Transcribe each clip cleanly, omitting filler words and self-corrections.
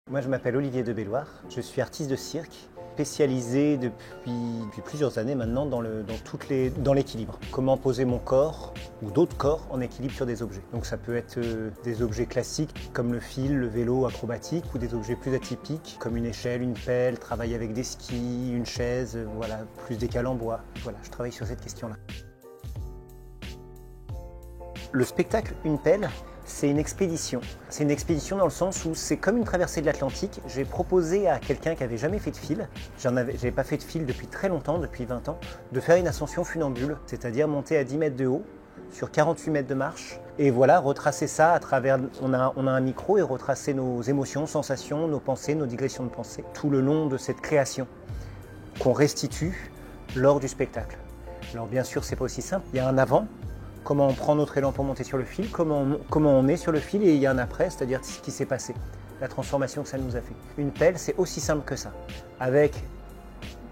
Moi, je m'appelle Olivier de Belloir, je suis artiste de cirque, spécialisé depuis plusieurs années maintenant dans l'équilibre. Comment poser mon corps ou d'autres corps en équilibre sur des objets. Donc ça peut être des objets classiques comme le fil, le vélo acrobatique, ou des objets plus atypiques comme une échelle, une pelle, travailler avec des skis, une chaise, voilà, plus des cales en bois. Voilà, je travaille sur cette question-là. Le spectacle Une pelle, c'est une expédition. C'est une expédition dans le sens où c'est comme une traversée de l'Atlantique. J'ai proposé à quelqu'un qui n'avait jamais fait de fil, j'avais pas fait de fil depuis très longtemps, depuis 20 ans, de faire une ascension funambule, c'est-à-dire monter à 10 mètres de haut, sur 48 mètres de marche, et voilà, retracer ça à travers, on a un micro, et retracer nos émotions, sensations, nos pensées, nos digressions de pensée, tout le long de cette création qu'on restitue lors du spectacle. Alors bien sûr, c'est pas aussi simple, il y a un avant, comment on prend notre élan pour monter sur le fil, comment on est sur le fil, et il y a un après, c'est-à-dire ce qui s'est passé, la transformation que ça nous a fait. Une pelle, c'est aussi simple que ça, avec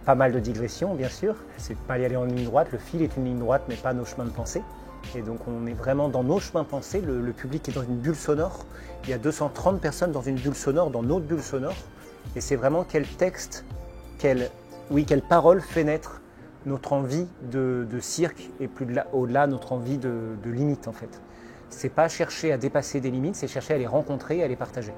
pas mal de digressions, bien sûr. C'est pas y aller en ligne droite, le fil est une ligne droite, mais pas nos chemins de pensée. Et donc on est vraiment dans nos chemins de pensée, le public est dans une bulle sonore, il y a 230 personnes dans une bulle sonore, dans notre bulle sonore, et c'est vraiment quel texte, quelle parole fait naître notre envie de cirque, et au-delà notre envie de limite en fait. C'est pas chercher à dépasser des limites, c'est chercher à les rencontrer et à les partager.